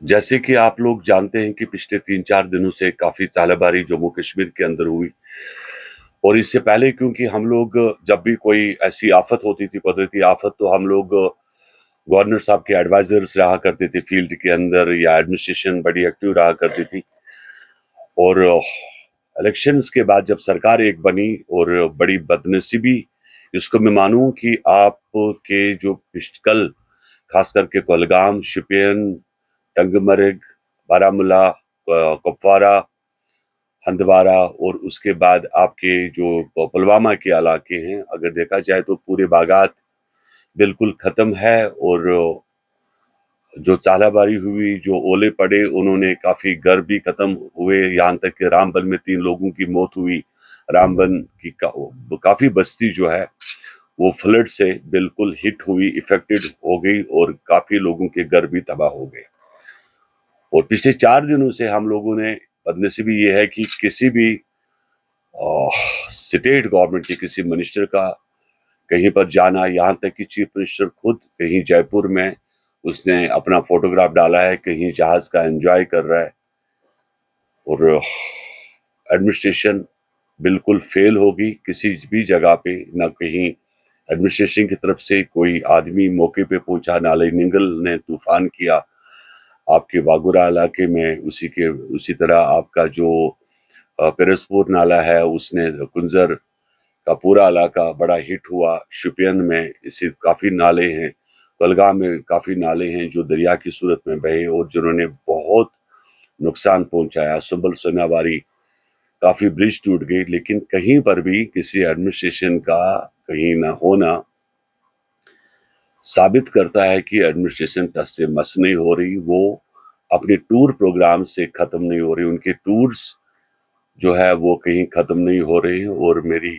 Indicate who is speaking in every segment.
Speaker 1: जैसे कि आप लोग जानते हैं कि पिछले 3-4 दिनों से काफ़ी चालाबारी जम्मू कश्मीर के अंदर हुई और इससे पहले क्योंकि हम लोग जब भी कोई ऐसी आफत होती थी, कुदरती आफत, तो हम लोग गवर्नर साहब के एडवाइजर्स रहा करते थे फील्ड के अंदर या एडमिनिस्ट्रेशन बड़ी एक्टिव रहा करती थी। और इलेक्शंस के बाद जब सरकार एक बनी और बड़ी बदनसीबी इसको मैं मानूं कि आपके जो कल खास करके कुलगाम, शोपियान, टंगमर्ग, बारामूला, कुपवारा, हंदवारा और उसके बाद आपके जो पुलवामा के इलाके हैं, अगर देखा जाए तो पूरे बागात बिल्कुल खत्म है। और जो चालाबारी हुई, जो ओले पड़े, उन्होंने काफी घर भी खत्म हुए, यहाँ तक कि रामबन में 3 लोगों की मौत हुई। रामबन की काफी बस्ती जो है वो फ्लड से बिल्कुल हिट हुई, इफेक्टेड हो गई और काफी लोगों के घर भी तबाह हो गए। और पिछले 4 दिनों से हम लोगों ने, बदनसीबी ये है कि किसी भी स्टेट गवर्नमेंट के किसी मिनिस्टर का कहीं पर जाना, यहाँ तक कि चीफ मिनिस्टर खुद कहीं जयपुर में उसने अपना फोटोग्राफ डाला है, कहीं जहाज का एंजॉय कर रहा है। और एडमिनिस्ट्रेशन बिल्कुल फेल होगी किसी भी जगह पे, ना कहीं एडमिनिस्ट्रेशन की तरफ से कोई आदमी मौके पे पहुंचा, ना निंगल ने तूफान किया आपके वागुरा इलाके में, उसी तरह आपका जो पिरसपुर नाला है उसने कुंजर का पूरा इलाका बड़ा हिट हुआ। शोपियान में इसी काफी नाले हैं, कुलगाम में काफी नाले हैं जो दरिया की सूरत में बहे और जिन्होंने बहुत नुकसान पहुंचाया। सुंबल सोनावारी काफी ब्रिज टूट गई, लेकिन कहीं पर भी किसी एडमिनिस्ट्रेशन का कहीं ना होना साबित करता है कि एडमिनिस्ट्रेशन टस से मस नहीं हो रही, वो अपने टूर प्रोग्राम से खत्म नहीं हो रही, उनके टूर्स जो है वो कहीं खत्म नहीं हो रहे हैं। और मेरी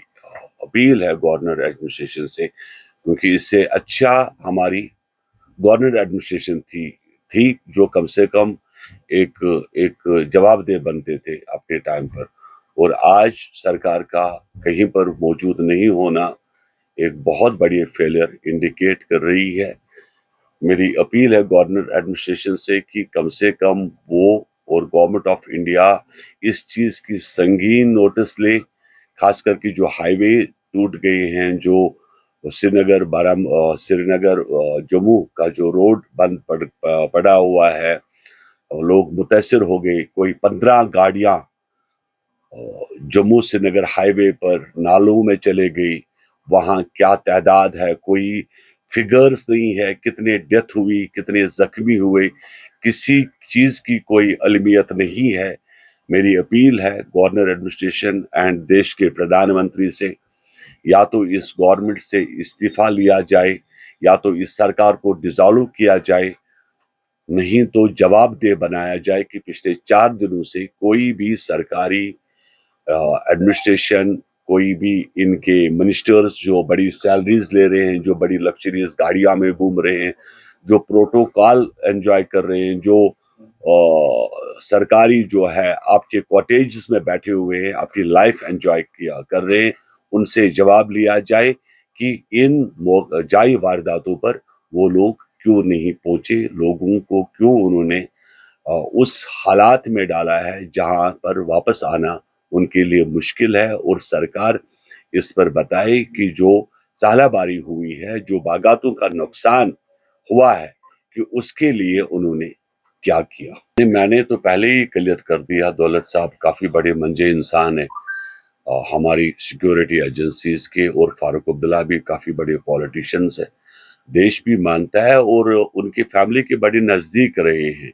Speaker 1: अपील है गवर्नर एडमिनिस्ट्रेशन से, क्योंकि इससे अच्छा हमारी गवर्नर एडमिनिस्ट्रेशन थी जो कम से कम एक एक जवाबदेह बनते थे अपने टाइम पर। और आज सरकार का कहीं पर मौजूद नहीं होना एक बहुत बड़ी फेलियर इंडिकेट कर रही है। मेरी अपील है गवर्नर एडमिनिस्ट्रेशन से कि कम से कम वो और गवर्नमेंट ऑफ इंडिया इस चीज की संगीन नोटिस ले, खास करके जो हाईवे टूट गए हैं, जो श्रीनगर जम्मू का जो रोड बंद पड़ा हुआ है, लोग मुतासिर हो गए। कोई 15 गाड़ियां जम्मू श्रीनगर हाईवे पर नालों में चले गई, वहां क्या तादाद है कोई फिगर्स नहीं है, कितने डेथ हुई, कितने जख्मी हुए, किसी चीज की कोई अलमियत नहीं है। मेरी अपील है गवर्नर एडमिनिस्ट्रेशन एंड देश के प्रधानमंत्री से, या तो इस गवर्नमेंट से इस्तीफा लिया जाए या तो इस सरकार को डिसॉल्व किया जाए, नहीं तो जवाबदेह बनाया जाए कि पिछले 4 दिनों से कोई भी सरकारी एडमिनिस्ट्रेशन, कोई भी इनके मिनिस्टर्स जो बड़ी सैलरीज ले रहे हैं, जो बड़ी लग्जरियस गाड़ियां में घूम रहे हैं, जो प्रोटोकॉल एंजॉय कर रहे हैं, जो सरकारी जो है आपके कॉटेजेस में बैठे हुए हैं, अपनी लाइफ एंजॉय किया कर रहे हैं, उनसे जवाब लिया जाए कि इन जाई वारदातों पर वो लोग क्यों नहीं पहुंचे, लोगों को क्यों उन्होंने उस हालात में डाला है जहां पर वापस आना उनके लिए मुश्किल है। और सरकार इस पर बताए कि जो चालाबारी हुई है, जो बागातों का नुकसान हुआ है, कि उसके लिए उन्होंने क्या किया। मैंने तो पहले ही क्लियर कर दिया, दौलत साहब काफी बड़े मंजे इंसान है, हमारी सिक्योरिटी एजेंसीज के, और फारूक अब्दुल्ला भी काफी बड़े पॉलिटिशियंस है, देश भी मानता है और उनकी फैमिली के बड़े नजदीक रहे हैं।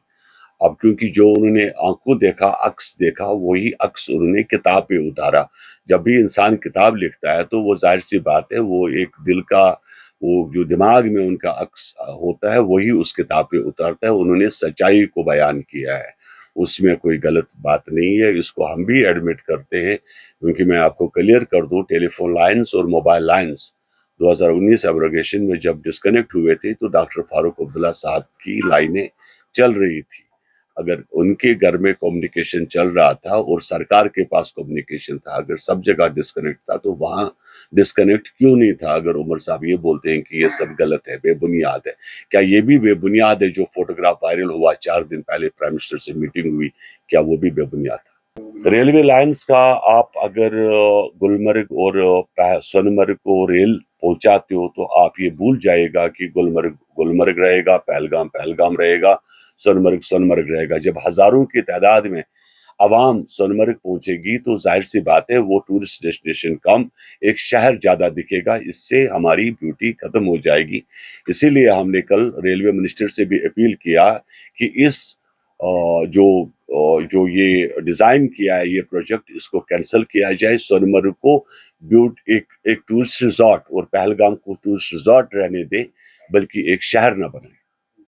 Speaker 1: अब क्योंकि जो उन्होंने आंखों देखा, अक्स देखा, वही अक्स उन्होंने किताब पे उतारा। जब भी इंसान किताब लिखता है तो वो जाहिर सी बात है, वो एक दिल का, वो जो दिमाग में उनका अक्स होता है वही उस किताब पे उतारता है। उन्होंने सच्चाई को बयान किया है, उसमें कोई गलत बात नहीं है, इसको हम भी एडमिट करते हैं। क्योंकि मैं आपको क्लियर कर दूं, टेलीफोन लाइन्स और मोबाइल लाइन्स 2019 एब्रोगेशन में जब डिस्कनेक्ट हुए थे तो डॉक्टर फारूक अब्दुल्ला साहब की लाइनें चल रही थी। اگر ان کے گھر میں کمیونیکیشن چل رہا تھا اور سرکار کے پاس کمیونیکیشن تھا، اگر سب جگہ ڈسکنیکٹ تھا تو وہاں ڈسکنیکٹ کیوں نہیں تھا؟ اگر عمر صاحب یہ بولتے ہیں کہ یہ سب غلط ہے، بے بنیاد ہے، کیا یہ بھی بے بنیاد ہے جو فوٹوگراف وائرل ہوا 4 دن پہلے پرائم منسٹر سے میٹنگ ہوئی، کیا وہ بھی بے بنیاد تھا؟ ریلوے لائنز کا آپ اگر گلمرگ اور سونمرگ کو ریل پہنچاتے ہو تو آپ یہ بھول جائے گا کہ گلمرگ گلمرگ رہے گا، پہلگام پہلگام رہے گا، سونمرگ سونمرگ رہے گا۔ جب ہزاروں کی تعداد میں عوام سونمرگ پہنچے گی تو ظاہر سی بات ہے وہ ٹورسٹ ڈیسٹینیشن کم، ایک شہر زیادہ دکھے گا، اس سے ہماری بیوٹی ختم ہو جائے گی۔ اسی لیے ہم نے کل ریلوے منسٹر سے بھی اپیل کیا کہ اس جو یہ ڈیزائن کیا ہے یہ پروجیکٹ، اس کو کینسل کیا جائے، سونمرگ کو ایک ٹورسٹ ریزورٹ اور پہلگام کو ٹورسٹ ریزورٹ رہنے دیں، بلکہ ایک شہر نہ بنائے۔